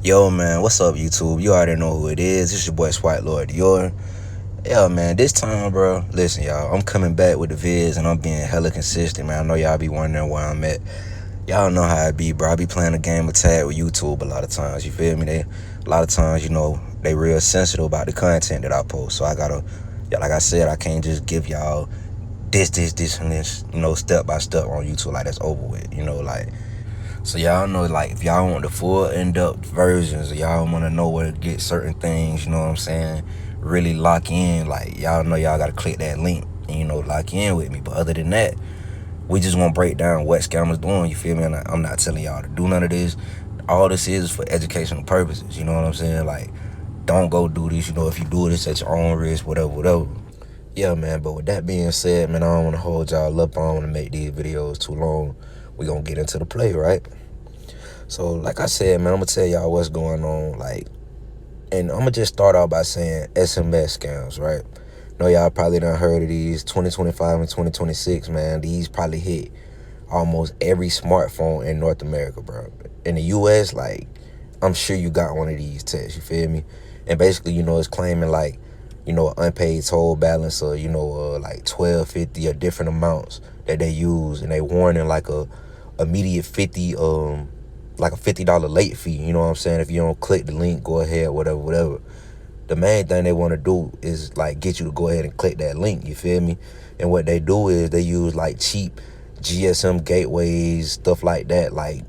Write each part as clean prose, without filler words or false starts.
Yo, man, what's up, YouTube? You already know who it is. It's your boy, Swipe Lord Dior. Yeah, man, this time, bro, listen, y'all, I'm coming back with the vids, and I'm being hella consistent, man. I know y'all be wondering where I'm at. Y'all know how it be, bro. I be playing a game of tag with YouTube a lot of times, you feel me? A lot of times, they real sensitive about the content that I post. So I gotta, yeah, like I said, I can't just give y'all this, and this, step by step on YouTube like that's over with, So y'all know, like, if y'all want the full in-depth versions, or y'all want to know where to get certain things, you know what I'm saying, really lock in, like, y'all know y'all got to click that link and, lock in with me. But other than that, we just gonna break down what scammers doing, you feel me? And I'm not telling y'all to do none of this. All this is for educational purposes, you know what I'm saying? Like, don't go do this, if you do this at your own risk, whatever. Yeah, man, but with that being said, man, I don't want to hold y'all up. I don't want to make these videos too long. We gonna get into the play, right? So, like I said, man, I'm gonna tell y'all what's going on, and I'm gonna just start out by saying SMS scams, right? Know y'all probably done heard of these. 2025 and 2026, man, these probably hit almost every smartphone in North America, bro. In the US, like, I'm sure you got one of these texts, you feel me? And basically, it's claiming, like, an unpaid toll balance, or, like $12.50 or different amounts that they use, and they warning like a immediate like a $50 late fee, you know what I'm saying? If you don't click the link, go ahead, whatever. The main thing they want to do is, like, get you to go ahead and click that link, you feel me? And what they do is they use, like, cheap GSM gateways, stuff like that, like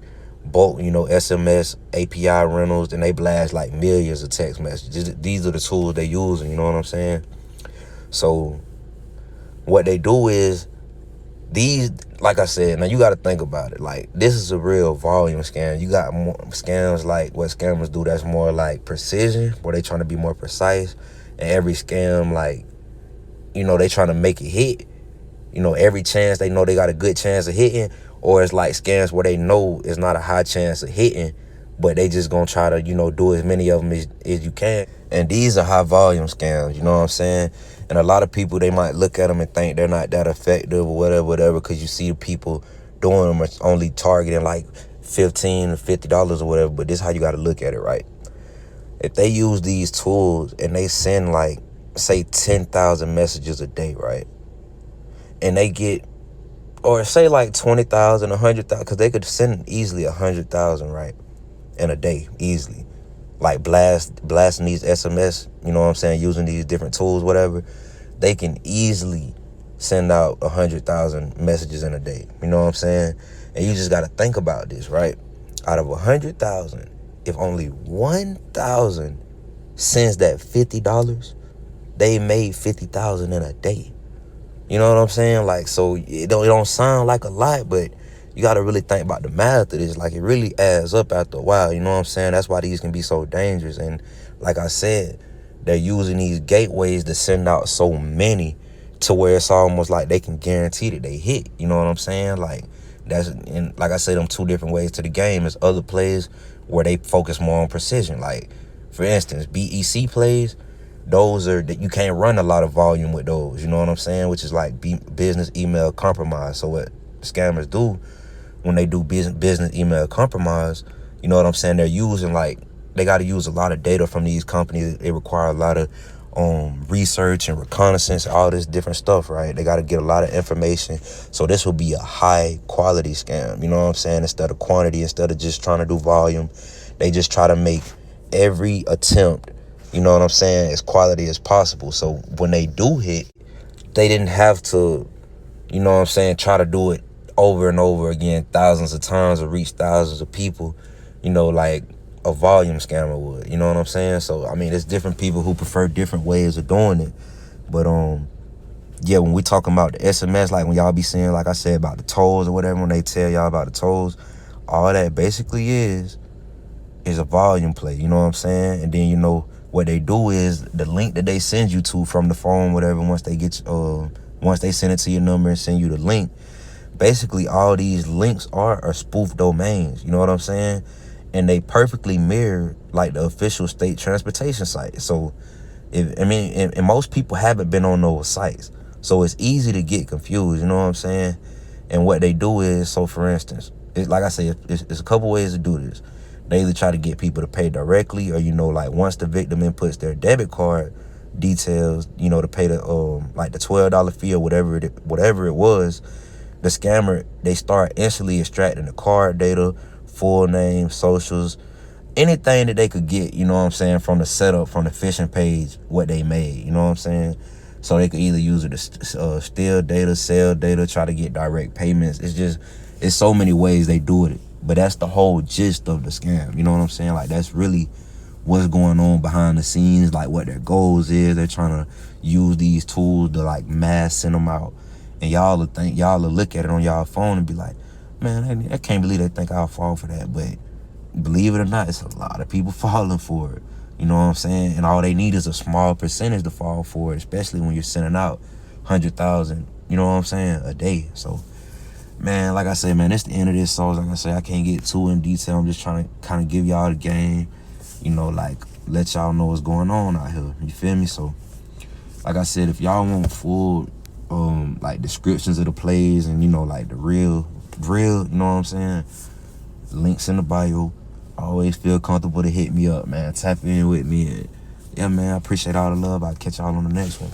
bulk, SMS, API rentals, and they blast like millions of text messages. These are the tools they use, you know what I'm saying? So what they do is, these, like I said, now you got to think about it. Like, this is a real volume scam. You got more scams like what scammers do that's more like precision, where they trying to be more precise. And every scam, like, they trying to make it hit. Every chance they know they got a good chance of hitting. Or it's like scams where they know it's not a high chance of hitting, but they just gonna try to, do as many of them as you can. And these are high volume scams, you know what I'm saying? And a lot of people, they might look at them and think they're not that effective or whatever, because you see the people doing them are only targeting like $15 or $50 or whatever. But this is how you got to look at it, right? If they use these tools and they send, like, say 10,000 messages a day, right? And they get, or say like 20,000, 100,000, because they could send easily 100,000, right, in a day, easily. Like blasting these SMS, you know what I'm saying, using these different tools, whatever. They can easily send out 100,000 messages in a day, you know what I'm saying? And you just got to think about this, right? Out of 100,000, if only 1,000 sends that $50, they made 50,000 in a day. You know what I'm saying? Like, so it don't sound like a lot, but you got to really think about the math of this. Like, it really adds up after a while. You know what I'm saying? That's why these can be so dangerous. And like I said, they're using these gateways to send out so many, to where it's almost like they can guarantee that they hit. You know what I'm saying? Like, and like I said, them two different ways to the game. Is other plays where they focus more on precision. Like, for instance, BEC plays, those are that you can't run a lot of volume with those, you know what I'm saying? Which is like business email compromise. So what scammers do when they do business email compromise, you know what I'm saying, they're using, like, they got to use a lot of data from these companies. They require a lot of research and reconnaissance, all this different stuff, right? They got to get a lot of information. So this will be a high quality scam, you know what I'm saying? Instead of quantity, instead of just trying to do volume, they just try to make every attempt, you know what I'm saying, as quality as possible. So when they do hit, they didn't have to, you know what I'm saying, try to do it over and over again thousands of times or reach thousands of people, like a volume scammer would, you know what I'm saying? So, I mean, there's different people who prefer different ways of doing it. But, yeah, when we talking about the SMS, like when y'all be saying, like I said, about the tolls or whatever, when they tell y'all about the tolls, all that basically is a volume play, you know what I'm saying? And then, what they do is the link that they send you to from the phone, whatever, once they send it to your number and send you the link, basically all these links are spoof domains, you know what I'm saying? And they perfectly mirror like the official state transportation site. So and most people haven't been on those sites, so it's easy to get confused, you know what I'm saying? And what they do is, so for instance, like I say, it's a couple ways to do this. They either try to get people to pay directly, or like once the victim inputs their debit card details, to pay the like the $12 fee or whatever it was, the scammer, they start instantly extracting the card data, full name, socials, anything that they could get, from the setup, from the phishing page, what they made, what I'm saying? So they could either use it to steal data, sell data, try to get direct payments. It's so many ways they do it. But that's the whole gist of the scam. You know what I'm saying? Like, that's really what's going on behind the scenes, like what their goals is. They're trying to use these tools to like mass send them out. And y'all will look at it on y'all phone and be like, man, I can't believe they think I'll fall for that. But believe it or not, it's a lot of people falling for it. You know what I'm saying? And all they need is a small percentage to fall for it, especially when you're sending out 100,000, you know what I'm saying, a day. So, man, like I said, man, it's the end of this. So, like I say, I can't get too in detail. I'm just trying to kind of give y'all the game, like let y'all know what's going on out here. You feel me? So, like I said, if y'all want full, like descriptions of the plays and, like the real, you know what I'm saying? Links in the bio. Always feel comfortable to hit me up, man. Tap in with me. And yeah, man, I appreciate all the love. I'll catch y'all on the next one.